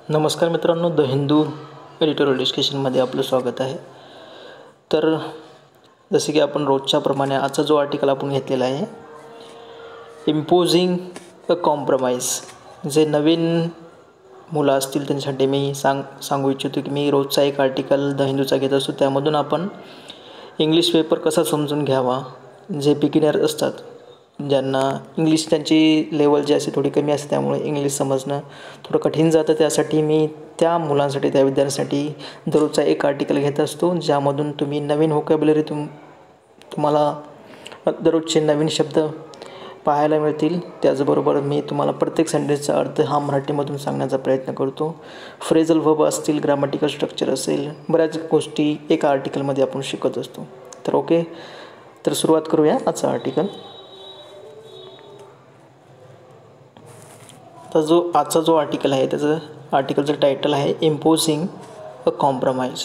नमस्कार मित्रांनो, the Hindu editorial डिस्कशनमध्ये आपलं स्वागत आहे. तर जसे की आपण रोजच्या प्रमाणे आजचा जो आर्टिकल आपण घेतलेला आहे, इम्पोजिंग अ कॉम्प्रोमाइज. जे नवीन मुलं असतील त्यांच्यासाठी मी सांगू इच्छितो की मी रोजचा एक आर्टिकल द हिंदूचा घेत असतो. त्यामधून आपण इंग्लिश पेपर कसा समजून घ्यावा, जे बिगिनर असतात, ज्यांना इंग्लिश त्यांची लेवल जी असते थोडी कमी असते, त्यामुळे इंग्लिश समजणं थोडं कठीण जातं. त्यासाठी मी त्या मुलांसाठी, त्या विद्यार्थ्यांसाठी दररोजचा एक आर्टिकल घेत असतो, ज्यामधून तुम्ही नवीन व्होकॅब्युलरी तुम्हाला दररोजचे नवीन शब्द पाहायला मिळतील. त्याचबरोबर मी तुम्हाला प्रत्येक सेंटेन्सचा अर्थ हा मराठीमधून सांगण्याचा प्रयत्न करतो. फ्रेझल वर्ब असतील, ग्रामॅटिकल स्ट्रक्चर असेल, बऱ्याच गोष्टी एका आर्टिकलमध्ये आपण शिकत असतो. तर ओके, तर सुरुवात करूया आजचा आर्टिकल. तर आजचा जो आर्टिकल आहे त्याचं आर्टिकलचं टायटल आहे इम्पोजिंग अ कॉम्प्रोमाइज.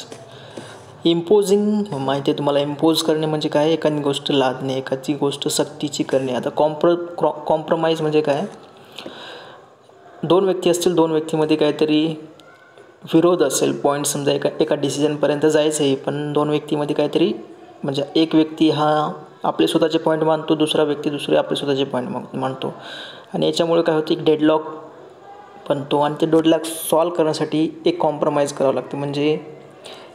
इम्पोजिंग माहिती आहे तुम्हाला. इम्पोज करणे म्हणजे काय? एखादी गोष्ट लादणे, एखादी गोष्ट सक्तीची करणे. आता कॉम्प्रोमाइज म्हणजे काय? दोन व्यक्ती असतील, दोन व्यक्तीमध्ये काहीतरी विरोध असेल, पॉईंट समजा एका डिसिजनपर्यंत जायचं आहे, पण दोन व्यक्तीमध्ये काहीतरी म्हणजे एक व्यक्ती हा आपले स्वतःचे पॉईंट मानतो, दुसरा व्यक्ती दुसरे आपले स्वतःचे पॉईंट मानतो, आणि याच्यामुळे काय होतं, एक डेडलॉक बनतो. आणि ते डेडलॉक सॉल्व करण्यासाठी एक कॉम्प्रोमाइज करावं लागतं. म्हणजे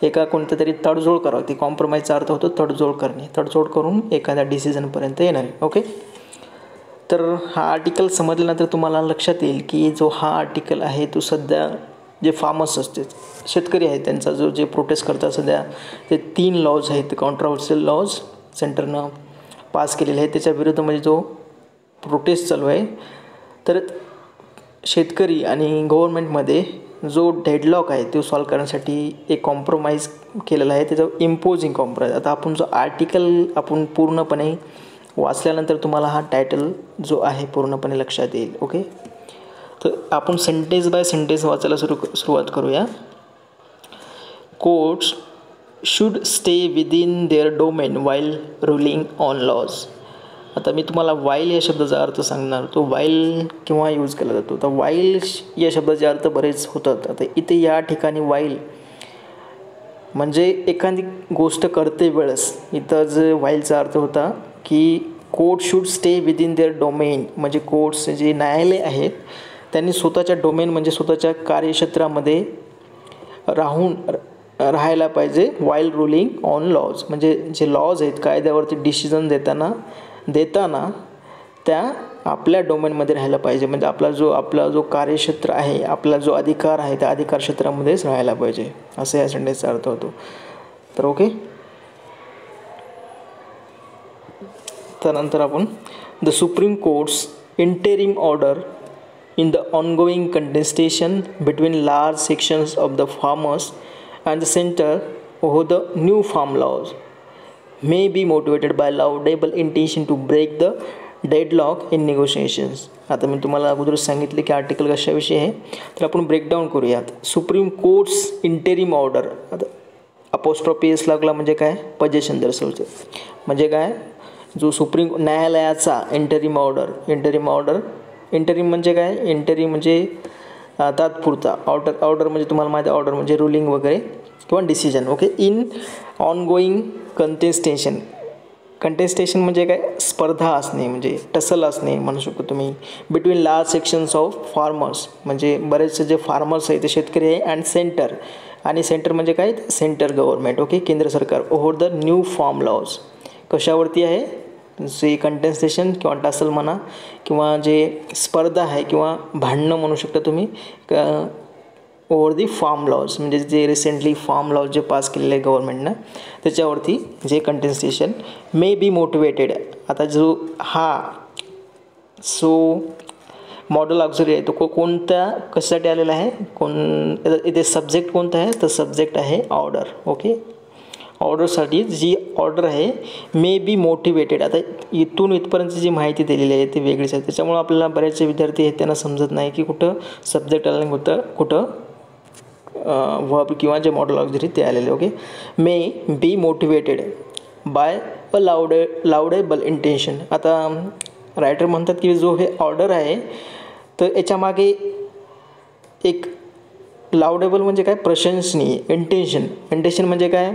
एका कोणत्या तरी तडजोड करावं लागते. कॉम्प्रोमाइजचा अर्थ होतो तडजोड करणे, तडजोड करून एखाद्या डिसिजनपर्यंत येणारे. ओके, तर हा आर्टिकल समजल्यानंतर तुम्हाला लक्षात येईल की जो हा आर्टिकल आहे तो सध्या जे फार्मर्स असते, शेतकरी आहेत, त्यांचा जे प्रोटेस्ट करतात सध्या, ते 3 लॉज आहेत, कॉन्ट्रोवर्शियल लॉज सेंटरनं पास केलेले आहेत, त्याच्या विरुद्धमध्ये जो प्रोटेस्ट चालू आहे. तर शेतकरी आणि गव्हर्नमेंटमध्ये जो डेडलॉक आहे तो सॉल्व करण्यासाठी एक कॉम्प्रोमाइज केलेला आहे, त्याचं इम्पोजिंग कॉम्प्रोमाइज. आता आपण जो आर्टिकल आपण पूर्णपणे वाचल्यानंतर तुम्हाला हा टायटल जो आहे पूर्णपणे लक्षात येईल. ओके, तर आपण सेंटेन्स बाय सेंटेन्स वाचायला सुरुवात करूया. Courts should stay within their domain while ruling on laws. आता मी तुम्हाला वाईल या शब्दाचा अर्थ सांगणार. तो वाईल केव्हा यूज केला जातो? तर वाईल या शब्दाचे अर्थ बरेच होतात. आता इथे या ठिकाणी वाईल म्हणजे एखादी गोष्ट करते वेळेस, इथं जे वाईलचा अर्थ होता की court should stay within their domain, म्हणजे कोर्ट्स जे न्यायालय आहेत त्यांनी स्वतःच्या डोमेन म्हणजे स्वतःच्या कार्यक्षेत्रामध्ये राहायला पाहिजे. वाईल रुलिंग ऑन लॉज म्हणजे जे लॉज आहेत, कायद्यावरती डिसिजन देताना त्या आपल्या डोमेनमध्ये राहायला पाहिजे. म्हणजे आपला जो कार्यक्षेत्र आहे, आपला जो अधिकार आहे, त्या अधिकार क्षेत्रामध्येच राहायला पाहिजे, असं या सेंटेन्सचा अर्थ होतो. तर ओके, त्यानंतर आपण the supreme courts interim order in the ongoing contestation between large sections of the farmers and the center over the new farm laws may be motivated by laudable intention to break the deadlock in negotiations. आता मी तुम्हाला अगोदरच सांगितले की article कशाविषयी आहे, तर आपण breakdown करूयात. Supreme courts interim order. आता अपोस्ट्रॉफी एस लागला म्हणजे काय? पजेशन दर्शवते. म्हणजे काय? जो सुप्रीम न्यायालयाचा इंटेरिम ऑर्डर इंटरिम म्हणजे काय? इंटरिम म्हणजे तात्पुरता. ऑर्डर म्हणजे तुम्हाला माहिती आहे, ऑर्डर म्हणजे रुलिंग वगैरे किंवा decision. Okay, in ongoing contestation म्हणजे काय? स्पर्धा असणे, म्हणजे टसल असणे म्हणू शकतो तुम्ही. Between large sections of farmers म्हणजे बरेचसे जे फार्मर्स आहेत ते शेतकरी आहे, अँड सेंटर. आणि सेंटर म्हणजे काय? Centre government. ओके, केंद्र सरकार. Over the new farm laws कशावरती आहे? जे कंटेस्टेशन किंवा टसल म्हणा, किंवा जे स्पर्धा आहे किंवा भांडणं म्हणू शकता तुम्ही, ओव्हर दी फार्म लॉज म्हणजे जे रिसेंटली फार्म लॉज जे पास केलेले आहे गव्हर्नमेंटनं, त्याच्यावरती जे कंटेस्टेशन मे बी मोटिवेटेड. आता जो मॉडल ऑक्झिलरी आहे तो कशासाठी आलेला आहे? इथे सब्जेक्ट कोणता आहे? तर सब्जेक्ट आहे ऑर्डर. ओके, ऑर्डरसाठी जी ऑर्डर आहे मे बी मोटिवेटेड. आता इथून इथपर्यंत जी माहिती दिलेली आहे ती वेगळीच आहे, त्याच्यामुळे आपल्याला बरेचसे विद्यार्थी आहेत त्यांना समजत नाही की कुठं सब्जेक्ट आलेलं होतं, कुठं वर्ब किंवा जे मॉडल ऑक्झिलरी ते आलेले. Okay, may be motivated by a laudable intention. आता रायटर म्हणतात की जो हे ऑर्डर आहे तर याच्यामागे एक लाउडेबल म्हणजे काय, प्रशंसनीय. इंटेन्शन म्हणजे काय,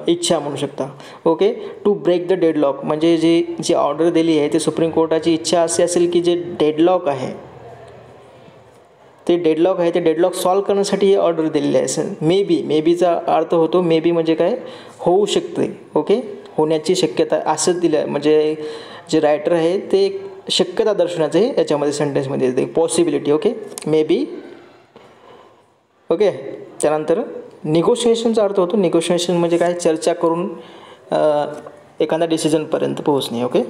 इच्छा म्हणू शकता. Okay. To break the deadlock म्हणजे जी ऑर्डर दिली आहे ते सुप्रीम कोर्टाची इच्छा अशी असेल की जे डेडलॉक आहे ते डेडलॉक सॉल्व करण्यासाठी ही ऑर्डर दिलेली आहे. मे बीचा अर्थ होतो, मे बी म्हणजे काय, होऊ शकते. ओके, होण्याची शक्यता असं दिलं आहे. म्हणजे जे रायटर आहे ते शक्यता दर्शवण्याचं हे याच्यामध्ये सेंटेन्समध्ये येते, पॉसिबिलिटी. ओके, मे बी. ओके. त्यानंतर निगोशिएशनचा अर्थ होतो, निगोशिएशन म्हणजे काय, चर्चा करून एखादा डिसिजनपर्यंत पोहोचणे. ओके.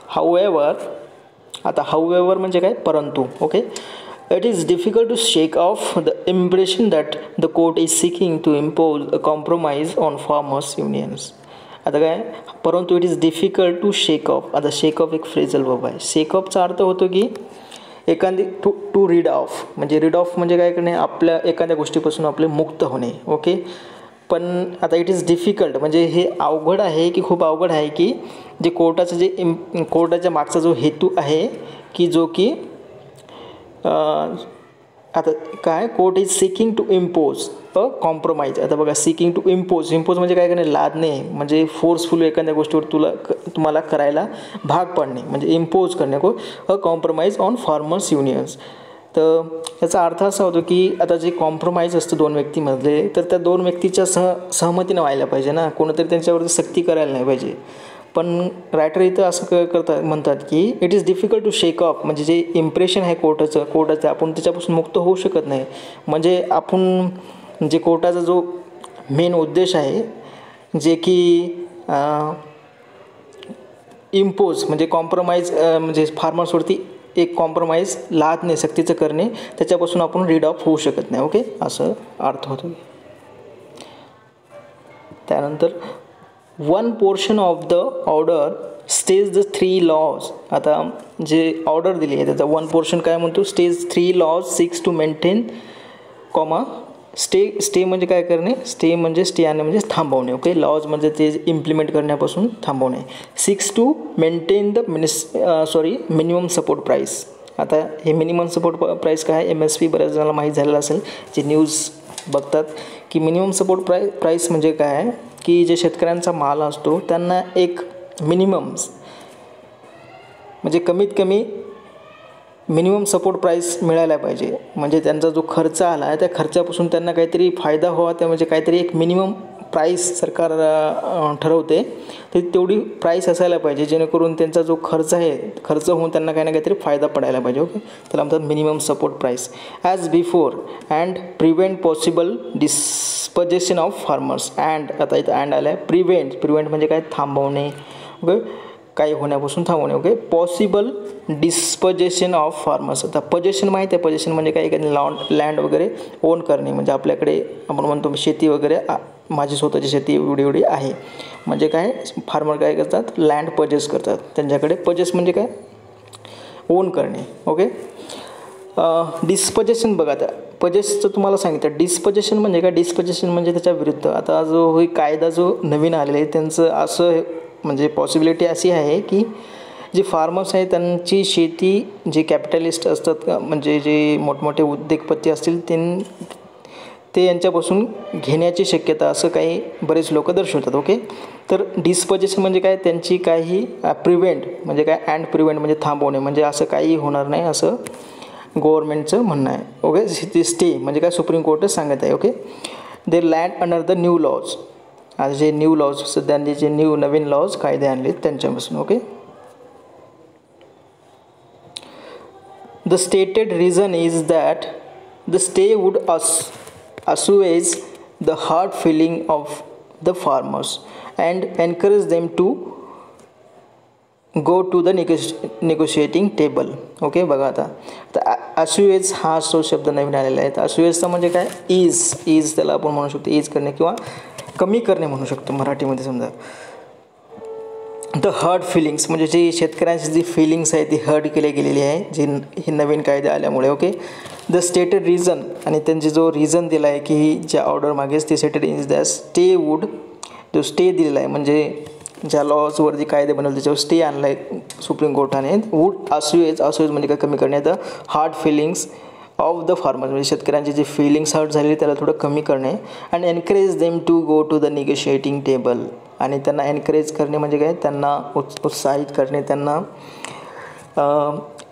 हाऊएव्हर म्हणजे काय, परंतु. Okay. It is difficult to shake off the impression that the court is seeking to impose a compromise on farmers unions. आता काय, परंतु it is difficult to shake off. आता शेक ऑफ एक फ्रेजल वर्ब आहे. Shake ऑफचा अर्थ होतो की एखादी टू रीड ऑफ म्हणजे काय करणे, आपल्या एखाद्या गोष्टीपासून आपले मुक्त होणे. ओके. पण आता इट इज डिफिकल्ट म्हणजे हे अवघड आहे की खूप अवघड आहे की जे कोर्टाच्या मागचा जो हेतू आहे की जो की आता काय, court is seeking to impose a compromise. आता बघा, सिकिंग टू इम्पोज म्हणजे काय करणे, लादणे म्हणजे फोर्सफुल एखाद्या गोष्टीवर तुम्हाला करायला भाग पाडणे म्हणजे इम्पोज करणे अ कॉम्प्रोमाइज ऑन फार्मर्स युनियन्स. तर याचा अर्थ असा होतो की आता जे कॉम्प्रोमाइज असतं दोन व्यक्तीमधले, तर त्या दोन व्यक्तीच्या सहमतीनं व्हायला पाहिजे ना, कोणीतरी त्यांच्यावरती सक्ती करायला नाही पाहिजे. पण रायटर इथं असं म्हणतात की it is difficult to shake off म्हणजे जे इम्प्रेशन आहे कोर्टाचं आपण त्याच्यापासून मुक्त होऊ शकत नाही. म्हणजे आपण जे कोर्टाचा जो मेन उद्देश आहे जे की इम्पोज म्हणजे कॉम्प्रोमाइज म्हणजे फार्मर्सवरती एक कॉम्प्रोमाइज लादणे, सक्तीचं करणे, त्याच्यापासून आपण रीड ऑफ होऊ शकत नाही. ओके, असं अर्थ होतो. त्यानंतर one portion of the order stays the 3 laws. आता जे ऑर्डर दिली आहे त्याचा वन पोर्शन काय म्हणतो, stage 3 laws six to maintain stay म्हणजे काय करणे, स्टे म्हणजे थांबवणे. ओके. लॉज म्हणजे ते इम्प्लिमेंट करण्यापासून थांबवणे. 6 to maintain the minimum support price. आता हे मिनिमम सपोर्ट प्राईस काय आहे, MSP बऱ्याच जणांना माहीत झालेलं असेल जे न्यूज बघतात की मिनिमम सपोर्ट प्राईस म्हणजे काय आहे की जे शेतकऱ्यांचा माल असतो त्यांना एक मिनिमम म्हणजे कमीत कमी मिनिमम सपोर्ट प्राईस मिळायला पाहिजे. म्हणजे त्यांचा जो खर्च आला आहे त्या खर्चापासून त्यांना काहीतरी फायदा व्हावा, त्या म्हणजे काहीतरी एक मिनिमम प्राईस सरकार ठरवते, तर तेवढी प्राईस असायला पाहिजे जेणेकरून त्यांचा जो खर्च होऊन त्यांना काही ना काहीतरी फायदा पडायला पाहिजे. ओके. त्याला म्हणतात minimum support price. As before and prevent possible dispossession of farmers. आता इथं अँड आलं आहे. प्रिव्हेंट म्हणजे काय, थांबवणे. ओके, काही होण्यापासून थांबवणे. Okay. Possible dispossession of farmers. आता पजेशन माहीत आहे, पजेशन म्हणजे काय, एखादी लँड वगैरे ओन करणे. म्हणजे आपल्याकडे आपण म्हणतो शेती वगैरे, माझी स्वतःची शेती एवढी आहे म्हणजे काय, फार्मर काय करतात, लँड पजेस करतात. त्यांच्याकडे पजेस म्हणजे काय, ओन करणे. ओके. डिस्पजेशन बघा, आता पजेसचं तुम्हाला सांगितलं. डिस्पजेशन म्हणजे काय, डिस्पजेशन म्हणजे त्याच्या विरुद्ध. आता जो कायदा जो नवीन आलेला आहे त्यांचं असं म्हणजे पॉसिबिलिटी अशी आहे की जे फार्मर्स आहे त्यांची शेती जे कॅपिटलिस्ट असतात म्हणजे जे मोठमोठे उद्योगपती असतील ते यांच्यापासून घेण्याची शक्यता असं काही बरेच लोक दर्शवतात. ओके. तर डिस्पजेशन म्हणजे काय, त्यांची काही प्रिव्हेंट म्हणजे काय, अँड प्रिव्हेंट म्हणजे थांबवणे, म्हणजे असं काही होणार नाही असं गव्हर्नमेंटचं म्हणणं आहे. ओके. स्टे म्हणजे काय, सुप्रीम कोर्टच सांगत आहे. Okay. They land under the new laws. आता जे न्यू लॉज सध्याने जे नवीन लॉज कायदे आणले त्यांच्यापासून. Okay. The stated reason is that the stay would assuage the hard feeling of the farmers and encourage them to go to the negotiating table. Okay. बघा, आता assuage हा शब्द नवीन आलेला आहे. assuageचा म्हणजे काय, इज त्याला आपण म्हणू शकतो, इज करणे किंवा कमी करणे म्हणू शकतो मराठीमध्ये. समजा द हर्ट फिलिंग्स म्हणजे जी शेतकऱ्यांची जी फिलिंग्स आहे ती हर्ट केली गेलेली आहे जी हे नवीन कायदे आल्यामुळे. ओके. द स्टेटेड रिझन आणि त्यांची जो रिझन दिला आहे की ज्या ऑर्डर मागेच ते stated is the stay would, जो स्टे दिलेला आहे म्हणजे ज्या लॉजवर जे कायदे बनवले त्याच्यावर स्टे आणला आहे सुप्रीम कोर्टाने, वूड असुएज म्हणजे काय कमी करणे, the hard feelings of the farmer, म्हणजे शेतकऱ्यांचे जे फिलिंग्स हर्ट झालेले त्याला थोडं कमी करणे. And encourage them to go to the negotiating table, आणि त्यांना एनकरेज करणे म्हणजे काय, त्यांना उत्साहित करणे, त्यांना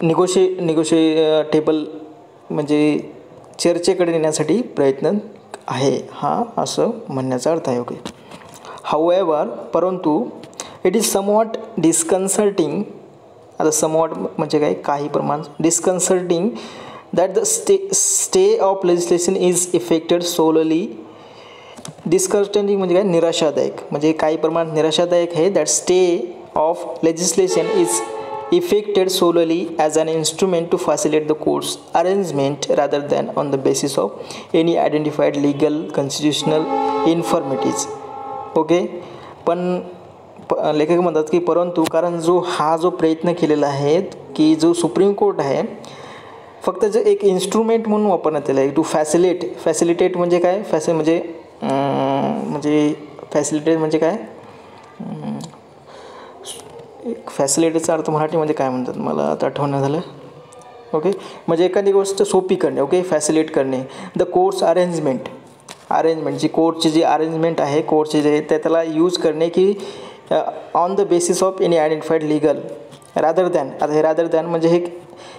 निगोशिएटेबल म्हणजे चर्चेकडे नेण्यासाठी प्रयत्न आहे, हा असं म्हणण्याचा अर्थ आहे. ओके. हाऊएव्हर, परंतु इट इज समवॉट डिस्कन्सर्टिंग, आता समवॉट म्हणजे काय, काही प्रमाण, disconcerting that the stay of legislation is effected solely, disconcerting म्हणजे काय, निराशादायक, म्हणजे काही प्रमाणात निराशादायक आहे. That stay of legislation is effected solely as an instrument to facilitate the court's arrangement rather than on the basis of any identified legal constitutional infirmities. Okay. पण लेखक म्हणतात की परंतु कारण जो प्रयत्न केलेला आहे की जो सुप्रीम कोर्ट आहे फक्त जे एक इन्स्ट्रुमेंट म्हणून वापरण्यात आलं आहे टू फॅसिलिटेट म्हणजे काय, फॅसिलिटेट म्हणजे काय, एक फॅसिलिटीचा अर्थ मराठीमध्ये काय म्हणतात मला आता आठवण झालं. ओके. म्हणजे एखादी गोष्ट सोपी करणे. ओके. फॅसिलिटेट करणे. द कोर्ट्स अरेंजमेंट जी कोर्टची जी अरेंजमेंट आहे कोर्टचे जे त्याला यूज करणे की on the basis of any identified legal rather than, आता हे रादर दॅन म्हणजे हे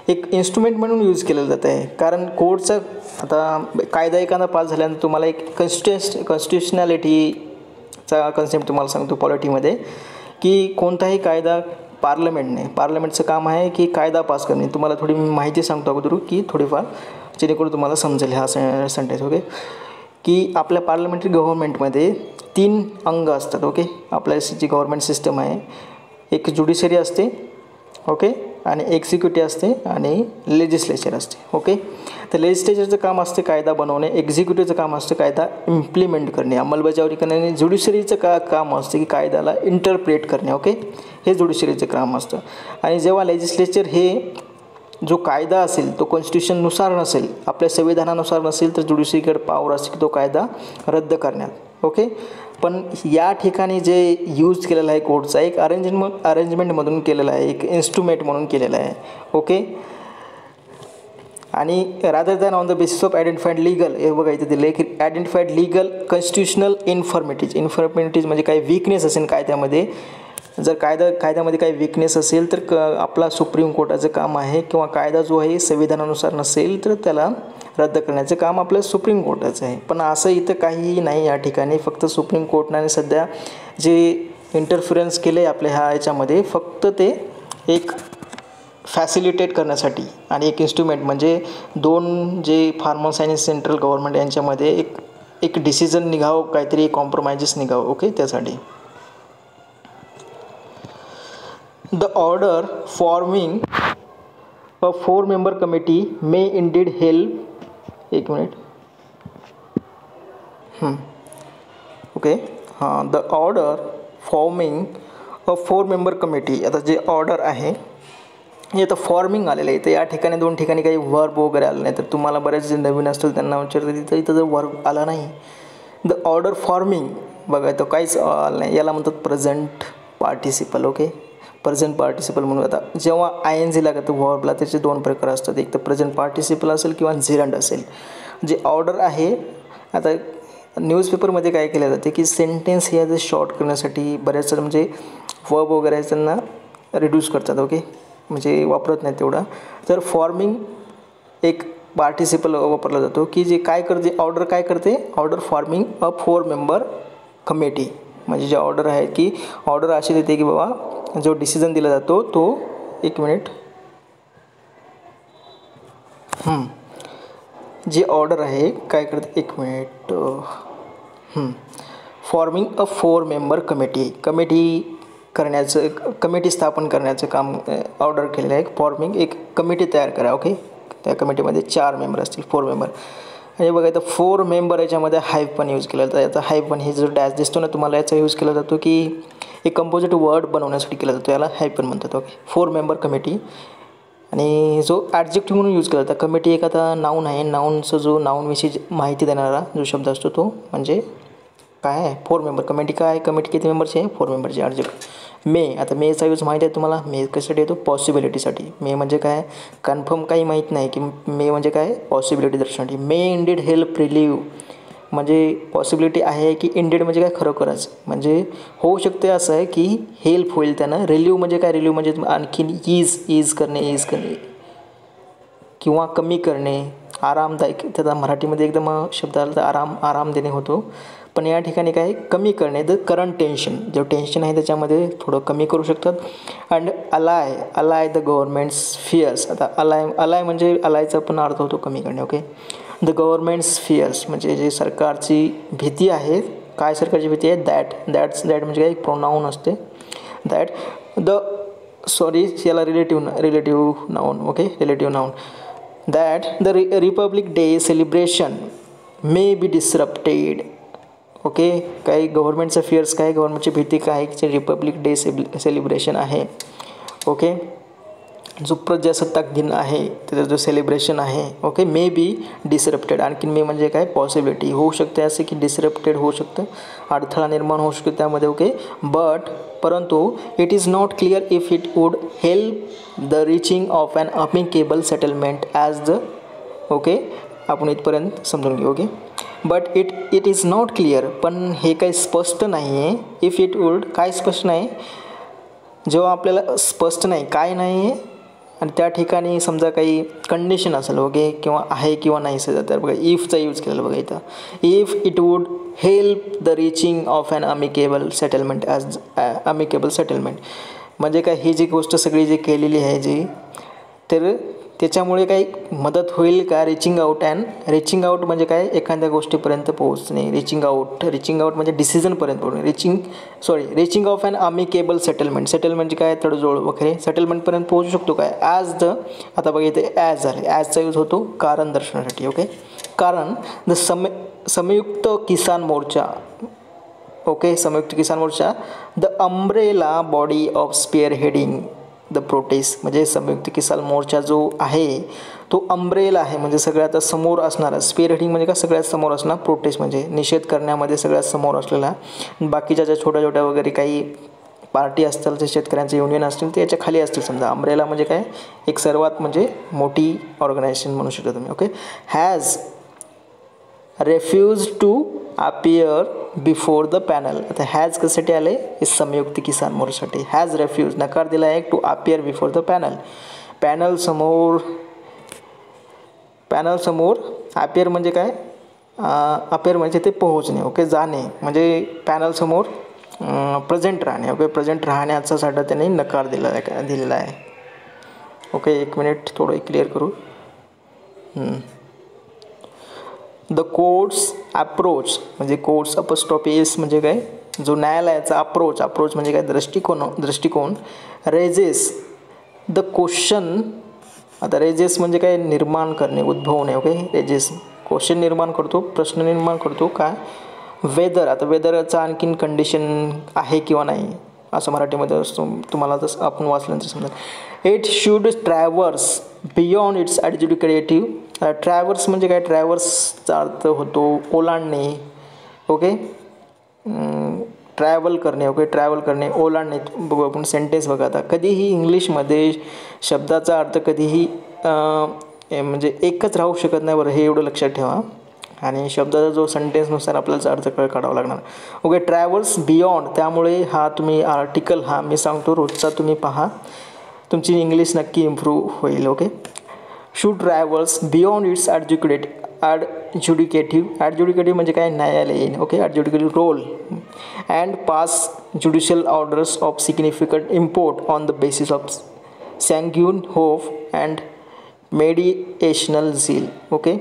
एक इन्स्ट्रुमेंट म्हणून यूज केलं जातं आहे. कारण कोर्टचा आता कायदा एखादा पास झाल्यानंतर तुम्हाला एक कॉन्स्टिट्युशनॅलिटीचा कन्सेप्ट तुम्हाला सांगतो पॉलिटीमध्ये की कोणताही कायदा पार्लमेंटचं काम आहे की कायदा पास करणे. तुम्हाला थोडी माहिती सांगतो अगोदर की थोडीफार जेणेकरून तुम्हाला समजेल हा सेंटेन्स. ओके. की आपल्या पार्लमेंटरी गव्हर्नमेंटमध्ये 3 अंग असतात. ओके. आपल्या जी गव्हर्नमेंट सिस्टम आहे, एक ज्युडिशरी असते, ओके, आणि एक्झिक्युटिव्ह असते आणि लेजिस्लेचर असते. ओके. तर लेजिस्लेचरचं काम असते कायदा बनवणे, एक्झिक्युटिव्हचं काम असतं कायदा इम्प्लिमेंट करणे, अंमलबजावणी करणे, आणि ज्युडिशरीचं काम असतं की कायद्याला इंटरप्रेट करणे. ओके. हे ज्युडिशरीचं काम असतं. आणि जेव्हा लेजिस्लेचर हे जो कायदा असेल तो कॉन्स्टिट्यूशननुसार नसेल, आपल्या संविधानानुसार नसेल, तर ज्युडिशरीकडे पॉवर असते की तो कायदा रद्द करण्यात. ओके. पण या ठिकाणी जे यूज केलेला आहे कोर्टचा एक अरेंजमेंटमधून केलेला आहे, एक इन्स्ट्रुमेंट म्हणून केलेला आहे. ओके. आणि rather than on the basis of identified legal, हे बघा इथे दिलं आहे की आयडेंटिफाईड लीगल कॉन्स्टिट्युशनल इन्फॉर्मिटीज म्हणजे काही वीकनेस असेल कायद्यामध्ये, जर कायद्यामध्ये काही वीकनेस असेल तर आपला सुप्रीम कोर्टाचं काम आहे, किंवा कायदा जो आहे संविधानानुसार नसेल तर त्याला रद्द करण्याचं काम आपलं सुप्रीम कोर्टाचं आहे. पण असं इथं काहीही नाही या ठिकाणी. फक्त सुप्रीम कोर्टाने सध्या जे इंटरफिरन्स केलं आहे आपल्या याच्यामध्ये फक्त ते एक फॅसिलिटेट करण्यासाठी आणि एक इन्स्ट्रुमेंट म्हणजे 2 जे फार्मर्स आणि सेंट्रल गव्हर्नमेंट यांच्यामध्ये एक डिसिजन निघावं, काहीतरी कॉम्प्रोमाइजेस निघावं. ओके. त्यासाठी the order forming a 4-member committee may Indeed help, एक मिनिट. ओके. हां. The order forming a 4-member committee, आता जे ऑर्डर आहे हे आता फॉर्मिंग आलेलं आहे. तर या ठिकाणी 2 ठिकाणी काही वर्ब वगैरे आलं नाही, तर तुम्हाला बरेच जे नवीन असतील त्यांना विचारतं इथं जर वर्ब आला नाही. द ऑर्डर फॉर्मिंग बघा तो काहीच आलं नाही, याला म्हणतात present participle. Okay. Present participle म्हणून आता जेव्हा ING लागतं वर्बला त्याचे 2 प्रकार असतात, एक तर प्रेझेंट पार्टिसिपल असेल किंवा झिरंड असेल. जे ऑर्डर आहे, आता न्यूजपेपरमध्ये काय केलं जाते की सेंटेन्स हे जे शॉर्ट करण्यासाठी बऱ्याच म्हणजे वर्ब वगैरे त्यांना रिड्यूस करतात. ओके. म्हणजे वापरत नाही तेवढा. तर फॉर्मिंग एक पार्टिसिपल वापरला जातो की जे काय करते, ऑर्डर काय करते, order forming a 4-member committee, म्हणजे जे ऑर्डर आहे की ऑर्डर अशी देते की बाबा जो डिसिजन दिला जातो तो, एक मिनिट, जी ऑर्डर आहे काय करते, एक minute, forming a 4-member committee स्थापन करण्याचं काम ऑर्डर केलेलं आहे. फॉर्मिंग एक कमिटी तयार करा. ओके. त्या कमिटीमध्ये 4 मेंबर असतील, 4 मेंबर. आणि बघा इथं 4 मेंबर याच्यामध्ये हायप पण यूज केला जातो. याचा हायप पण हे जो डॅश दिसतो ना तुम्हाला, याचा यूज केला जातो की एक कंपोजिट वर्ड बनवण्यासाठी केला जातो, याला हायप पण म्हणतात. ओके. 4-member committee. आणि जो ॲडजेक्टिव्ह म्हणून यूज केला जातो, कमिटी एक आता नाऊन आहे, नाऊनचा जो नाऊनविषयी माहिती देणारा जो शब्द असतो तो म्हणजे काय आहे 4 मेंबर. कमिटी काय आहे, कमिटी किती मेंबरची आहे, 4 मेंबरची अर्जंट. मे, आता मेचा यूज माहिती आहे तुम्हाला, मे कशासाठी येतो, पॉसिबिलिटीसाठी. मे म्हणजे काय, कन्फर्म काही माहीत नाही की मे म्हणजे काय, पॉसिबिलिटी दर्शवण्यासाठी. मे इंडीड हेल्प रिलीव्ह म्हणजे पॉसिबिलिटी आहे की इंडीड म्हणजे काय, खरोखरच. म्हणजे होऊ शकते असं आहे की हेल्प होईल त्यानं. रिलीव्ह म्हणजे काय, रिलीव्ह म्हणजे आणखीन इज करणे किंवा कमी करणे, आरामदायक. त्याचा मराठीमध्ये एकदम शब्द आला तर आराम देणे होतो. पण या ठिकाणी काय, कमी करणे. द करंट टेन्शन, जो टेन्शन आहे त्याच्यामध्ये थोडं कमी करू शकतात. And ally the governments fears. आता अलाय म्हणजे अलायचा पण अर्थ होतो कमी करणे. ओके, द गव्हर्नमेंट्स फिअर्स म्हणजे जे सरकारची भीती आहे. काय सरकारची भीती आहे, दॅट म्हणजे काय, एक प्रोनाऊन असते. दॅट याला relative noun. Okay, relative noun. That the Republic day celebration may be disrupted. Okay, काही गव्हर्नमेंटचं फिअर्स काय, गव्हर्नमेंटची भीती काय, की रिपब्लिक डे सेलिब्रेशन आहे. ओके, जो प्रजासत्ताक दिन आहे त्याचं जो सेलिब्रेशन आहे. ओके, मे बी डिसरप्टेड. आणखीन मे म्हणजे काय, पॉसिबिलिटी होऊ शकते असे की डिसरप्टेड होऊ शकतं, अडथळा निर्माण होऊ शकतो त्यामध्ये. ओके, परंतु it is not clear if it would help the reaching of an amicable settlement as the. Okay, आपण इथपर्यंत समजून घेऊ. Okay, but it is not clear, पण हे काही स्पष्ट नाही आहे. इफ इट वुड, काय स्पष्ट नाही, जेव्हा आपल्याला स्पष्ट नाही, काय नाही आहे, आणि त्या ठिकाणी समजा काही कंडिशन असेल. ओके, किंवा आहे किंवा नाही असेल, तर बघा इफचा यूज केलेला बघा इथं. If it would help the reaching of an amicable settlement as amicable settlement म्हणजे काय, ही जी गोष्ट सगळी जी केलेली आहे जी, तर त्याच्यामुळे काही मदत होईल का, रिचिंग आउट म्हणजे काय, एखाद्या गोष्टीपर्यंत पोहोचणे. रिचिंग आउट म्हणजे डिसिजनपर्यंत पोहोचणे. Reaching of an amicable settlement म्हणजे काय, तडजोड वगैरे, सेटलमेंटपर्यंत पोहोचू शकतो काय, आता बघा इथे ॲज झाले. ॲजचा यूज होतो कारण दर्शवण्यासाठी. ओके, कारण द संयुक्त Kisan Morcha. Okay, Samyukt Kisan Morcha the umbrella body of spearheading the protest म्हणजे संयुक्त किसान मोर्चा जो आहे तो अम्ब्रेला आहे म्हणजे सगळ्यात समोर असणारा. स्पिअर हेडिंग म्हणजे का, सगळ्यात समोर असणार. प्रोटेस्ट म्हणजे निषेध करण्यामध्ये सगळ्यात समोर असलेला. बाकीच्या ज्या छोट्या छोट्या वगैरे काही पार्टी असतील, जे शेतकऱ्यांचे युनियन असतील ते याच्या खाली असतील. समजा अम्ब्रेला म्हणजे काय, एक सर्वात म्हणजे मोठी ऑर्गनायझेशन म्हणू शकता तुम्ही. Okay, has refuse to appear before the panel. आता हॅज कशासाठी आले, हे संयुक्त किसान मोर्चासाठी. हॅज रेफ्यूज नकार दिला आहे to appear before the panel. Panel समोर अपियर म्हणजे काय, अपियर म्हणजे ते पोहोचणे. ओके, जाणे म्हणजे पॅनल समोर प्रेझेंट राहणे. ओके, प्रेझेंट राहण्याचा साठी त्यांनी नकार दिलेला आहे. ओके, एक मिनिट थोडं क्लिअर करू. द कोर्ट्स अप्रोच म्हणजे कोर्ट्स अपस्टॉपीस म्हणजे काय, जो न्यायालयाचा अप्रोच म्हणजे काय, दृष्टिकोन. Raises the question. आता रेजेस म्हणजे काय, निर्माण करणे, उद्भवणे. ओके, रेजेस क्वेश्चन निर्माण करतो, प्रश्न निर्माण करतो. काय, वेदर. आता वेदरचा आणखीन कंडिशन आहे किंवा नाही असं मराठीमध्ये असतो, तुम्हाला तसं आपण वाचल्यानंतर समजा. It should traverse beyond its adjudicative. Traverse म्हणजे काय, ट्रॅव्हर्सचा अर्थ होतो ओलांडणे. ओके, ट्रॅव्हल करणे. ओके, ट्रॅव्हल करणे, ओलांडणे. बघू आपण सेंटेन्स बघा. आता कधीही इंग्लिशमध्ये शब्दाचा अर्थ कधीही म्हणजे एकच राहू शकत नाही बरं, हे एवढं लक्षात ठेवा. आणि शब्दाचा जो सेंटेन्सनुसार आपल्याला अर्थ काढावा लागणार. ओके, ट्रॅव्हल्स बियॉन्ड, त्यामुळे हा तुम्ही आर्टिकल हा मी सांगतो रोजचा तुम्ही पहा, तुमची इंग्लिश नक्की इम्प्रूव्ह होईल. Okay, should travels beyond its adjudicative म्हणजे काय, न्यायालयीन. Okay, adjudicative role and pass judicial orders of significant import on the basis of sanguine hope and mediational zeal. Okay,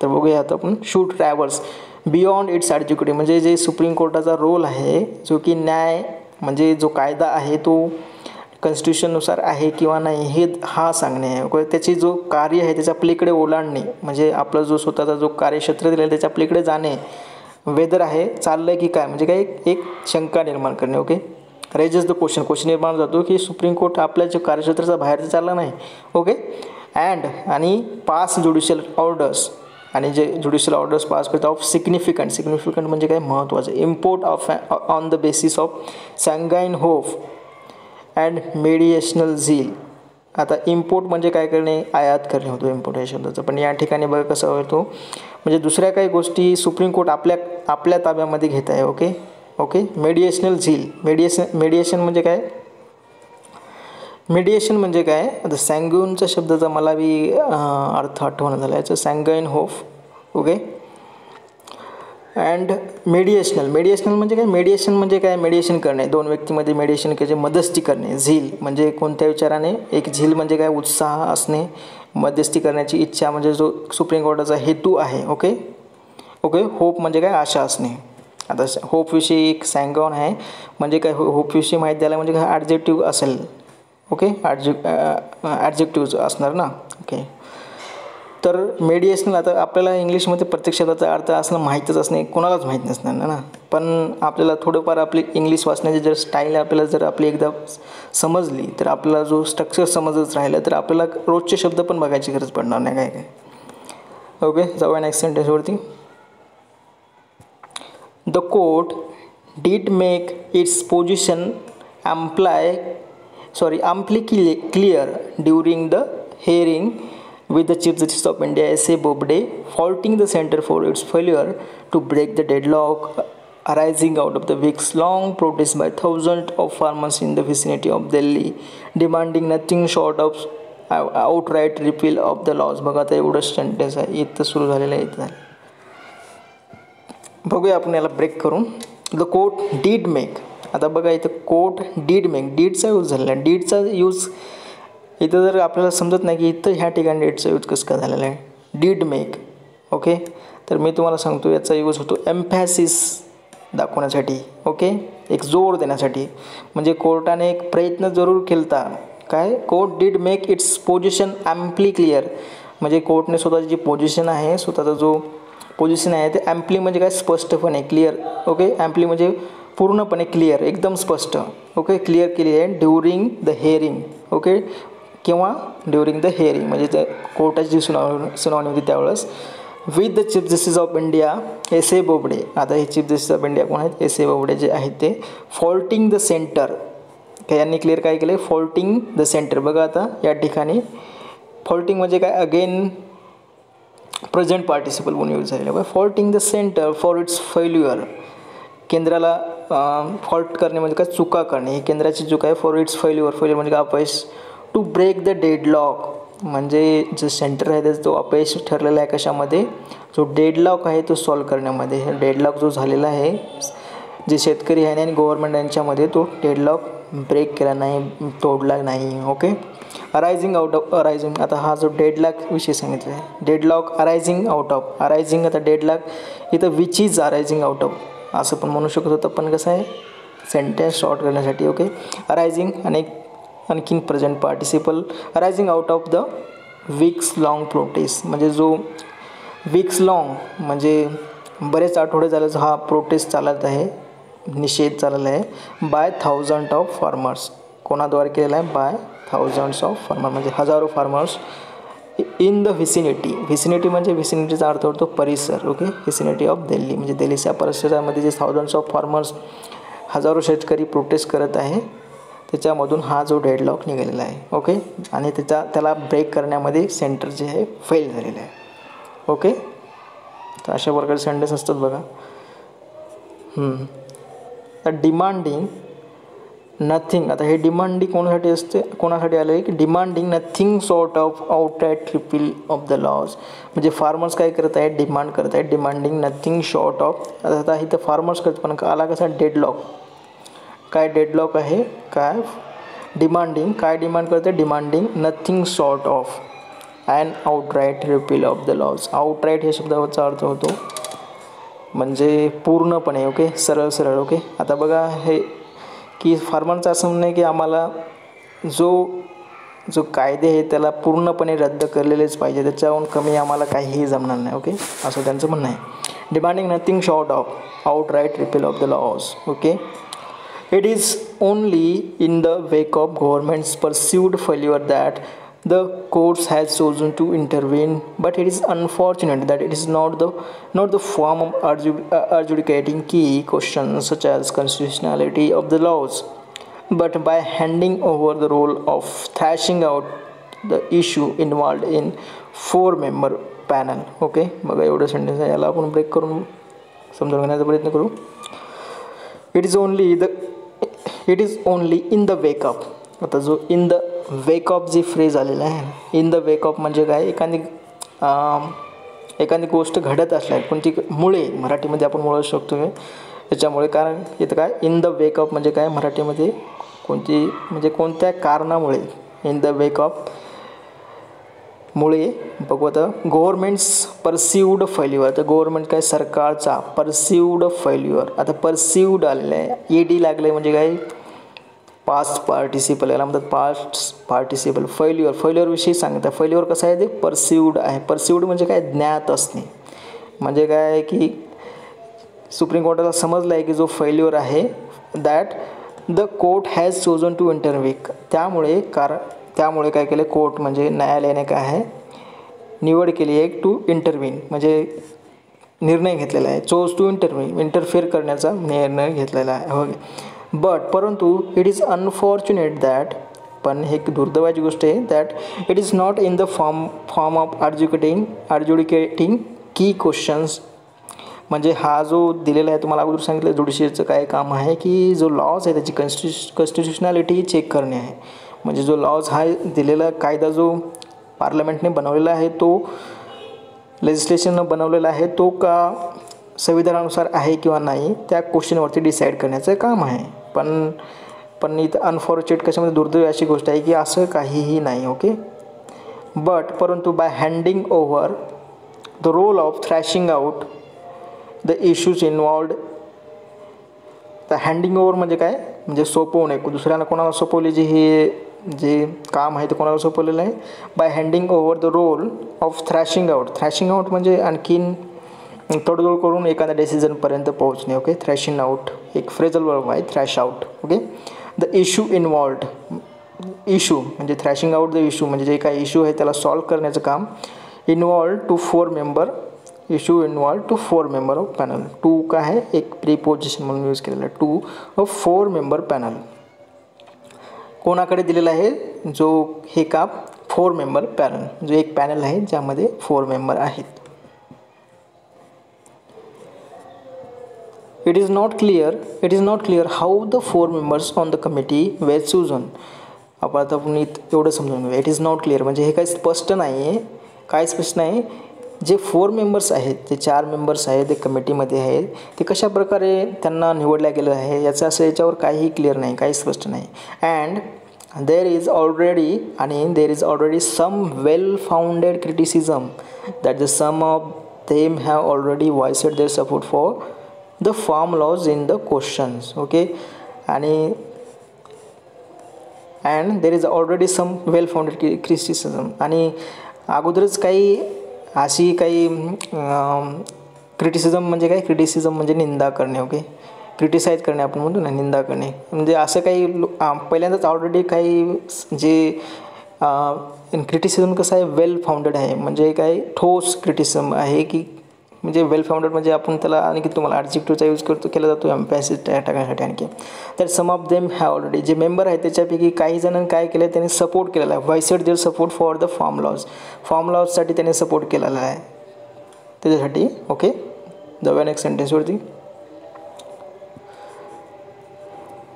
तर बघूया आता आपण. Should travels beyond its adjudicative म्हणजे जे supreme कोर्टाचा रोल आहे, जो की न्याय म्हणजे जो कायदा आहे तो कॉन्स्टिट्यूशननुसार आहे किंवा नाही हे हा सांगणे आहे. ओके, त्याची जो कार्य आहे त्याच्या पलीकडे ओलांडणे म्हणजे आपला जो स्वतःचा जो कार्यक्षेत्र दिलेला आहे त्याच्या पलीकडे जाणे. वेदर आहे, चाललं आहे की काय म्हणजे काय, एक शंका निर्माण करणे. ओके, रेजेस द क्वेश्चन निर्माण जातो की सुप्रीम कोर्ट आपल्या जो कार्यक्षेत्राचा बाहेरचं चाललं नाही. ओके, आणि पास ज्युडिशियल ऑर्डर्स आणि जे ज्युडिशियल ऑर्डर्स पास करतात ऑफ सिग्निफिकंट म्हणजे काय महत्त्वाचं, import of on the basis of sanguine hope and mediational zeal. आता इम्पोर्ट म्हणजे काय करणे, आयात करणे होतो इम्पोर्ट या शब्दाचं, पण या ठिकाणी बघा कसं होतो म्हणजे दुसऱ्या काही गोष्टी सुप्रीम कोर्ट आपल्या ताब्यामध्ये घेत आहे. ओके. मेडिएशनल झील, मेडिएशन म्हणजे काय, मेडिएशन म्हणजे काय, आता सॅंग्युनच्या शब्दाचा मला बी अर्थ आठवण झाला याचं, सॅंगाइन होप. ओके. अँड मेडिएशनल म्हणजे काय, मेडिएशन करणे, दोन व्यक्तीमध्ये मेडिएशन करायचे, मध्यस्थी करणे. झील म्हणजे कोणत्या विचाराने, एक झील म्हणजे काय, उत्साह असणे, मध्यस्थी करण्याची इच्छा म्हणजे जो सुप्रीम कोर्टाचा हेतू आहे. ओके. होप म्हणजे काय, आशा असणे. आता होपविषयी एक सॅंगॉन आहे म्हणजे काय, होपविषयी माहिती द्यायला म्हणजे काय ॲडजेक्टिव्ह असेल. ओके. ॲडजेक्टिव्ह असणार ना. ओके. तर मेडिएशनल, आता आपल्याला इंग्लिशमध्ये प्रत्येक शब्दाचा अर्थ असणं माहीतच असणे कोणालाच माहीत नसणार ना, पण आपल्याला थोडंफार आपली इंग्लिश वाचण्याची जर स्टाईल आपल्याला जर आपली एकदा समजली तर आपल्याला जो स्ट्रक्चर समजच राहिलं तर आपल्याला रोजचे शब्द पण बघायची गरज पडणार नाही काय. ओके. जाऊया नेक्स्ट सेंटेन्सवरती. The court did make its position amply clear during the hearing with the Chief Justice of India S.A. Bobde, faulting the center for its failure to break the deadlock arising out of the weeks-long protest by thousands of farmers in the vicinity of Delhi, demanding nothing short of outright repeal of the laws. बघा आता एवढं sentence आहे, इथं सुरू झालेलं आहे. इथं बघूया आपण याला ब्रेक करून. द कोर्ट डीड मेक, आता बघा इथं कोर्ट डीड मेक, डीडचा यूज झालेला आहे. डीडचा यूज इथं जर आपल्याला समजत नाही की इथं ह्या ठिकाणी डीडचा यूज कसं काय झालेला आहे, डीड मेक. ओके. तर मी तुम्हाला सांगतो याचा यूज होतो एम्फॅसिस दाखवण्यासाठी. ओके. एक जोर देण्यासाठी, म्हणजे कोर्टाने एक प्रयत्न जरूर केलता. काय, court did make its position amply clear, म्हणजे कोर्टने स्वतःची जी पोझिशन आहे, स्वतःचा जो पोझिशन आहे ते ॲम्पली म्हणजे काय, स्पष्टपणे, क्लिअर. ओके. ॲम्पली म्हणजे पूर्णपणे क्लिअर, एकदम स्पष्ट. ओके. क्लिअर केली आहे ड्युरिंग द हिअरिंग. ओके. किंवा ड्युरिंग द हिअरिंग म्हणजे त्या कोर्टाची जी सुनावणी होती त्यावेळेस. With the chief justice of India S.A. Bobde, आता हे चीफ जस्टिस ऑफ इंडिया कोण आहेत, S.A. बोबडे जे आहेत ते. फॉल्टिंग द सेंटर, यांनी क्लिअर काय केलं, फॉल्टिंग द सेंटर. बघा आता या ठिकाणी फॉल्टिंग म्हणजे काय, अगेन प्रेझेंट पार्टिसिपल म्हणून यूज झालेलं. Faulting the centre for its failure, केंद्राला फॉल्ट करणे म्हणजे काय, चुका करणे. ही केंद्राची चूक आहे. फॉर इट्स फेल्युअर म्हणजे काय, अपयश. टू ब्रेक द डेडलॉक म्हणजे जे सेंटर आहे त्याचा तो अपयश ठरलेला आहे कशामध्ये, जो डेडलॉक आहे तो सॉल्व करण्यामध्ये. हे डेडलॉक जो झालेला आहे जे शेतकरी आहे आणि गव्हर्नमेंट यांच्यामध्ये, तो डेडलॉक ब्रेक केला नाही, तोडला नाही. ओके. अरायझिंग आता हा जो डेडलॉक विषय सांगितला आहे, deadlock arising out of, arising आता डेडलॉक इथं which is arising out of असं पण म्हणू शकत होतं, पण कसं आहे सेंटेन्स शॉर्ट करण्यासाठी. ओके. अरायझिंग आणि आणखीन present participle, arising out of the weeks long prostate, म्हणजे जो वीक्स लॉंग म्हणजे बरेच आठवडे झाले हा प्रोटेस्ट चालत आहे, निषेध चाललेला आहे. बाय थाउजंड ऑफ फार्मर्स, कोणाद्वारे केलेला आहे, बाय थाउजंड्स ऑफ फार्मर म्हणजे हजारो फार्मर्स. इन द व्हिसिनिटी म्हणजे व्हिसिनिटीचा अर्थ होतो परिसर. ओके. व्हिसिनिटी ऑफ दिल्ली म्हणजे दिल्लीच्या परिसरामध्ये जे थाउजंड्स ऑफ फार्मर्स, हजारो शेतकरी प्रोटेस्ट करत आहे, त्याच्यामधून हा जो डेडलॉक निघालेला आहे. ओके. आणि त्याला ब्रेक करण्यामध्ये सेंटर जे आहे फेल झालेलं आहे. ओके. तर अशा प्रकारे सेंटेन्स असतात बघा. तर डिमांडिंग नथिंग, आता हे डिमांडिंग कोणासाठी असते, कोणासाठी आलं आहे की demanding nothing sort of outright repeal of the laws, म्हणजे फार्मर्स काय करत आहेत, डिमांड करत आहेत. डिमांडिंग नथिंग शॉर्ट ऑफ, आता इथं फार्मर्स करत पण आला कसा डेडलॉक, काय डेडलॉक आहे, काय डिमांडिंग, काय डिमांड करते, demanding nothing short of and outright repeal of the laws. Outright हे शब्दाचा अर्थ होतो म्हणजे पूर्णपणे. ओके. सरळ. ओके. आता बघा हे की फार्मरचं असं म्हणणं आहे की आम्हाला जो कायदे आहे त्याला पूर्णपणे रद्द केलेलेच पाहिजे, त्याच्याहून कमी आम्हाला काहीही जमणार नाही. ओके. असं त्यांचं म्हणणं आहे. Demanding nothing short of outright repeal of the laws. Okay. It is only in the wake of government's perceived failure that the courts has chosen to intervene, but it is unfortunate that it is not the form of adjudicating key questions such as constitutionality of the laws, but by handing over the role of thrashing out the issue involved in 4-member panel. Okay, बघा एवढं sentence आहे, याला आपण break करून समजून घेण्याचा प्रयत्न करू. It is only in the wake of. आता जो इन द वेकअप जी फ्रेज आलेला आहे, इन द वेकअप म्हणजे काय, एखादी गोष्ट घडत असल्या कोणती मुळे, मराठीमध्ये आपण मुळे शकतो याच्यामुळे, कारण इथं काय इन द वेकअप म्हणजे काय मराठीमध्ये कोणती म्हणजे कोणत्या कारणामुळे, इन द वेकअप मुळे. बघू आता, गव्हर्मेंट्स परसिव्ड फेल्युअर. तर गव्हर्मेंट काय, सरकारचा परसिव्ड फेल्युअर. आता परसिव्ड आलेलं आहे, ED लागलं आहे म्हणजे काय, पास्ट पार्टिसिपल, याला म्हणतात पास्ट पार्टिसिपल. फेल्युअरविषयी सांगतात. फेल्युअर कसं आहे, ते परसिव्ड आहे. परसिव्ड म्हणजे काय, ज्ञात असणे. म्हणजे काय की सुप्रीम कोर्टाला समजलं आहे की जो फेल्युअर आहे, that the court has chosen to intervene. त्यामुळे काय केलं कोर्ट म्हणजे न्यायालयाने काय आहे, निवड केली आहे टू इंटरव्हीन म्हणजे निर्णय घेतलेला आहे. चोज टू इंटरव्हीन, इंटरफेअर करण्याचा निर्णय घेतलेला आहे. हो, परंतु इट इज अनफॉर्च्युनेट दॅट, पण हे दुर्दैवाची गोष्ट आहे, that it is not in the form of adjudicating की क्वेश्चन्स. म्हणजे हा जो दिलेला आहे, तुम्हाला अगोदर सांगितलं ज्युडिशियरीचं काय काम आहे की जो लॉज आहे त्याची कॉन्स्टिट्युशनॅलिटी चेक करणे आहे. म्हणजे जो लॉज हा दिलेला कायदा जो पार्लमेंटने बनवलेला आहे, तो लेजिस्लेशननं बनवलेला आहे, तो का संविधानानुसार आहे किंवा नाही, त्या क्वेश्चनवरती डिसाईड करण्याचं काम आहे. पण इथं अनफॉर्च्युनेट कशामध्ये दुर्दैवी अशी गोष्ट आहे की असं काहीही नाही. ओके, परंतु by handing over the role of thrashing out the issues involved. तर हँडिंग ओव्हर म्हणजे काय, म्हणजे सोपवणे, दुसऱ्याला कोणाला सोपवले जे काम आहे ते कोणाला सोपवलेलं आहे. By handing over the role of thrashing out म्हणजे आणखीन तडजोड करून एखाद्या डिसिजनपर्यंत पोहोचणे. ओके, थ्रॅशिंग आउट एक फ्रेजल वर्ब आहे, thrash out. Okay, the issue involved. Issue म्हणजे थ्रॅशिंग आउट द इश्यू म्हणजे जे काही इश्यू आहे त्याला सॉल्व करण्याचं काम. Involved to 4 member, issue involved to 4 member of panel. To काय आहे, एक प्रीपोजिशन म्हणून यूज केलेलं आहे. 2 ऑफ 4 मेंबर पॅनल कोणाकडे दिलेला आहे, जो हे का 4 मेंबर पॅनल, जो एक पॅनल आहे ज्यामध्ये 4 मेंबर आहेत. It is not clear how the 4 members on the committee were chosen. आपण एवढं समजून घेऊया. इट इज नॉट क्लिअर म्हणजे हे काही स्पष्ट नाही आहे, काय स्पष्ट नाही. जे 4 मेंबर्स आहेत, जे 4 मेंबर्स आहेत ते कमिटीमध्ये आहेत, ते कशा प्रकारे त्यांना निवडल्या गेलं आहे याचं असं याच्यावर काहीही क्लिअर नाही, काही स्पष्ट नाही. And there is already some well founded criticism that the some of them have already voiced their support for the farm laws in the questions. Okay, आणि and there is already some well founded criticism. आणि अगोदरच काही criticism म्हणजे काय, criticism म्हणजे निंदा करणे. Okay, criticise करणे आपण म्हणतो ना, निंदा करणे म्हणजे असं काही पहिल्यांदाच ऑलरेडी काही जे क्रिटिसिझम कसं आहे, वेल फाउंडेड आहे म्हणजे काय ठोस क्रिटिसिझम आहे की म्हणजे वेल फाउंडेड म्हणजे आपण त्याला आणखी तुम्हाला ॲडजेक्टिव्हचा यूज केला जातो एम्फॅसिस टाकण्यासाठी. आणखी तर सम ऑफ देम हॅव ऑलरेडी, जे मेंबर आहेत त्याच्यापैकी काही जणांनी काय केलं, त्यांनी सपोर्ट केलेला आहे. Voiced their support for the farm लॉजसाठी त्यांनी सपोर्ट केलेला आहे त्याच्यासाठी. ओके, जाऊया नेक्स्ट सेंटेन्सवरती.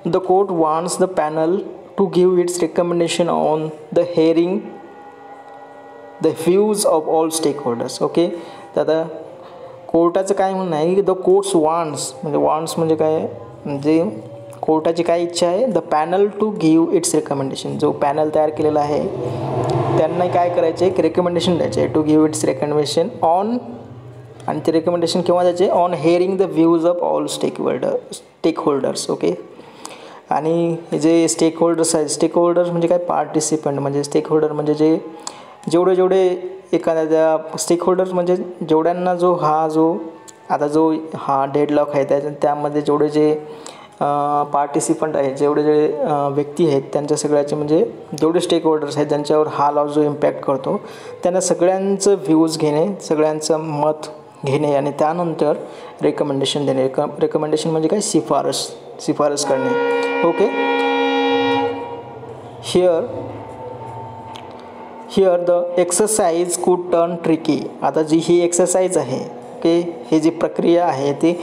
The court wants the panel to give its recommendation on the hearing the views of all stakeholders. Okay, तर आता कोर्टाचं काय म्हणणं आहे की द कोर्ट्स वॉन्ट्स म्हणजे काय, म्हणजे कोर्टाची काय इच्छा आहे, the panel to give its recommendation. जो पॅनल तयार केलेला आहे त्यांना काय करायचे, एक रेकमेंडेशन द्यायचे आहे, to give its recommendation on, आणि ते रेकमेंडेशन केव्हा द्यायचे, on hearing the views of all stakeholders. Okay, आणि जे स्टेक होल्डर्स म्हणजे काय, पार्टिसिपंट म्हणजे स्टेक होल्डर म्हणजे जेवढे एखाद्या स्टेक होल्डर्स म्हणजे जेवढ्यांना जो हा डेडलॉक आहे त्यामध्ये जेवढे जे पार्टिसिपंट आहेत, जेवढे व्यक्ती आहेत त्यांच्या सगळ्याचे म्हणजे जेवढे स्टेक होल्डर्स आहेत ज्यांच्यावर हा लॉ जो इम्पॅक्ट करतो त्यांना सगळ्यांचं व्ह्यूज घेणे, सगळ्यांचं मत घेणे आणि त्यानंतर रेकमेंडेशन देणे. रेकमेंडेशन म्हणजे काय, शिफारस करणे. ओके, हिअर द एक्सरसाइज कुड टर्न ट्रिकी. आता जी ही एक्सरसाइज आहे, ओके, ही जी प्रक्रिया आहे ती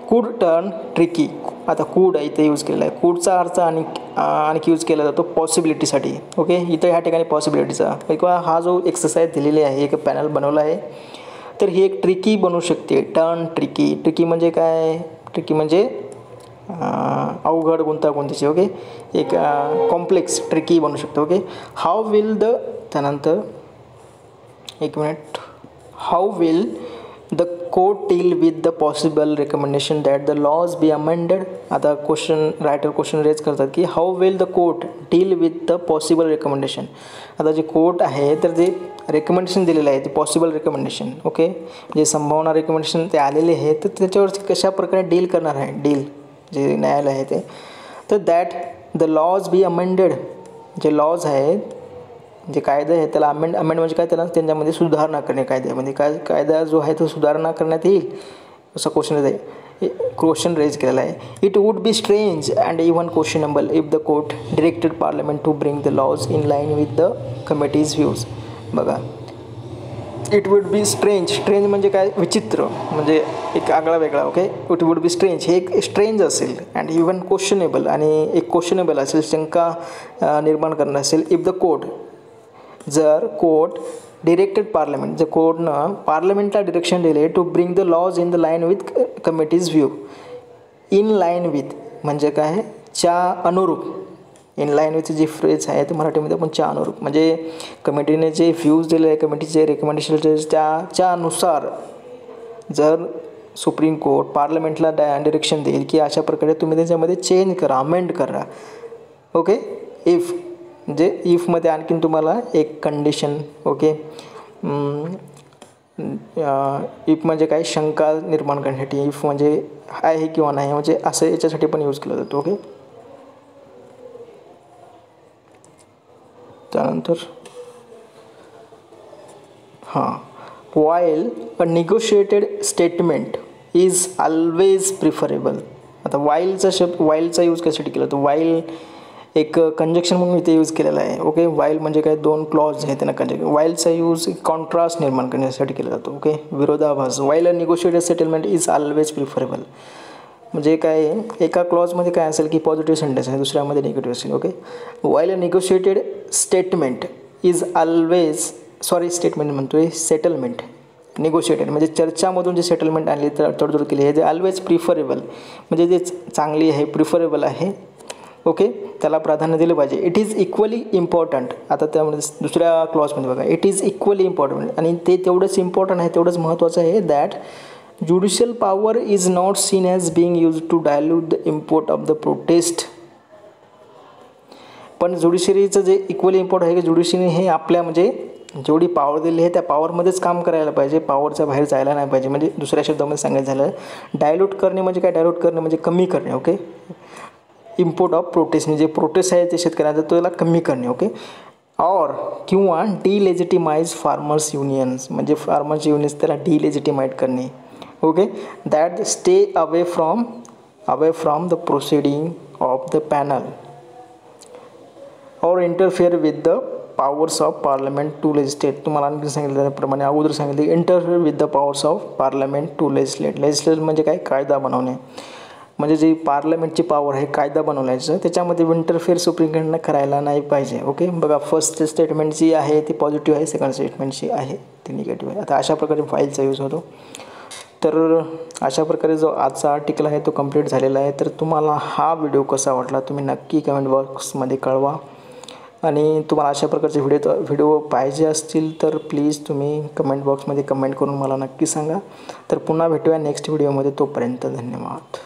कुड टर्न ट्रिकी. आता कूड इथे यूज केलेला आहे. कूडचा अर्थ आणखी यूज केला जातो पॉसिबिलिटीसाठी. ओके, इथं ह्या ठिकाणी पॉसिबिलिटीचा किंवा हा जो एक्सरसाइज दिलेली आहे, एक पॅनल बनवला आहे, तर ही एक ट्रिकी बनू शकते. Turn tricky. ट्रिकी म्हणजे काय, ट्रिकी म्हणजे अवघड, गुंतागुंतीची. ओके, एक कॉम्प्लेक्स ट्रिकी बनू शकतो. ओके, हाऊ विल द, त्यानंतर एक minute, how will the court deal with the possible recommendation that the laws be amended. आता रायटर क्वेश्चन रेज करतात की how will the court deal with the possible recommendation. आता जे court आहे तर जे रेकमेंडेशन दिलेलं आहे ते पॉसिबल रेकमेंडेशन, ओके, जे संभावना रेकमेंडेशन ते आलेले आहे तर त्याच्यावर कशा प्रकारे डील करणार आहे, डील जे न्यायालय आहे ते, तर that the laws be amended. जे लॉज आहेत, जे कायदा आहे त्याला अमेंड म्हणजे काय, त्याला त्यांच्यामध्ये सुधारणा करणे, कायद्यामध्ये कायदा जो आहे तो सुधारणा करण्यात येईल असा क्वेश्चन रेज केलेला आहे. It would be strange and even questionable if the court directed parliament to bring the laws in line with the committee's views. बघा, इट वुड बी स्ट्रेंज म्हणजे काय, विचित्र, म्हणजे एक आगळा वेगळा. Okay, it would be strange हे एक स्ट्रेंज असेल, अँड इव्हन क्वेश्चनेबल आणि एक क्वेश्चनेबल असेल, शंका निर्माण करणं असेल. इफ द कोर्ट, जर कोर्ट डिरेक्टेड पार्लमेंट, जर कोर्टनं पार्लमेंटला डिरेक्शन दिले to bring the laws in the line with committee's view. In line with म्हणजे काय, च्या अनुरूप. इन लाईन विथ जी फ्रेज आहे ते मराठीमध्ये आपण च्या अनुरूप, म्हणजे कमिटीने जे व्ह्यूज दिले आहे, कमिटीचे रेकमेंडेशन त्याच्यानुसार जर सुप्रीम कोर्ट पार्लमेंटला डिरेक्शन देईल की अशा प्रकारे तुम्ही त्याच्यामध्ये चेंज करा, अमेंड करा. ओके, इफ म्हणजे इफमध्ये आणखीन तुम्हाला एक कंडिशन. ओके, इफ म्हणजे काय, शंका निर्माण करण्यासाठी. इफ म्हणजे आहे किंवा नाही, म्हणजे असं याच्यासाठी पण यूज केला जातो. ओके, त्यानंतर while a negotiated statement is always preferable. आता whileचा यूज कशासाठी केला तर while एक कंजक्शन म्हणून इथे यूज केलेला आहे. ओके, while म्हणजे काय, दोन क्लॉज आहे त्यांना कंजक्शन. whileचा यूज कॉन्ट्रास्ट निर्माण करण्यासाठी केला जातो. ओके, विरोधाभास. while a negotiated settlement is always preferable म्हणजे काय, एका क्लॉजमध्ये काय असेल की पॉझिटिव्ह सेंटेन्स आहे, दुसऱ्यामध्ये निगेटिव्ह असेल. Okay, while a negotiated statement is always, statement म्हणतोय, सेटलमेंट. निगोशिएटेड म्हणजे चर्चामधून जे सेटलमेंट आणली, तर तडजोड केली आहे, जे ऑलवेज प्रिफरेबल म्हणजे जे चांगली आहे, प्रिफरेबल आहे. ओके, त्याला प्राधान्य दिलं पाहिजे. It is equally important. आता त्यामध्ये दुसऱ्या क्लॉजमध्ये बघा, इट इज इक्वली इम्पॉर्टंट, आणि ते तेवढंच इम्पॉर्टंट आहे, तेवढंच महत्त्वाचं आहे, that judicial power is not seen as being use to dilute the import of the protest. पण ज्युडिशरीचं जे इक्वली इम्पॉर्टंट आहे की ज्युडिशरी हे आपल्या म्हणजे जेवढी पॉवर दिली आहे त्या पॉवरमध्येच काम करायला पाहिजे, पॉवरच्या बाहेर जायला नाही पाहिजे. म्हणजे दुसऱ्या शब्दामध्ये सांगायचं झालं, डायल्यूट करणे म्हणजे काय, डायल्यूट करणे म्हणजे कमी करणे. ओके, इम्पोर्ट ऑफ प्रोटेस्ट म्हणजे जे प्रोटेस्ट आहे ते शेतकऱ्यांचा त्याला कमी करणे. ओके, और किंवा डिलेजिटिमाइज फार्मर्स युनियन्स म्हणजे फार्मर्स युनियन्स त्याला डिलेजिटिमाइट करणे. Okay, that stay away from the proceeding of the panel or interfere with the powers of parliament to legislate. तुम्हाला आणखी सांगितलं त्याप्रमाणे अगोदर सांगितले, interfere with the powers of parliament to legislate. Legislate म्हणजे काय, कायदा बनवणे. म्हणजे जी पार्लमेंटची पॉवर आहे कायदा बनवण्याचं, त्याच्यामध्ये इंटरफेअर सुप्रीम कोर्टनं करायला नाही पाहिजे. ओके, बघा, फर्स्ट स्टेटमेंट जी आहे ती पॉझिटिव्ह आहे, सेकंड स्टेटमेंट जी आहे ती निगेटिव्ह आहे. आता अशा प्रकारे फाईलचा यूज होतो. तर अशा प्रकारे जो आजचा आर्टिकल आहे तो कंप्लीट झालेला आहे. तर तुम्हाला हा व्हिडिओ कसा वाटला तुम्ही नक्की कमेंट बॉक्समध्ये कळवा. आणि तुम्हाला अशा प्रकारचे व्हिडिओ पाहिजे असतील तर प्लीज तुम्ही कमेंट बॉक्समध्ये कमेंट करून मला नक्की सांगा. तर पुन्हा भेटूया नेक्स्ट व्हिडिओमध्ये. तोपर्यंत धन्यवाद.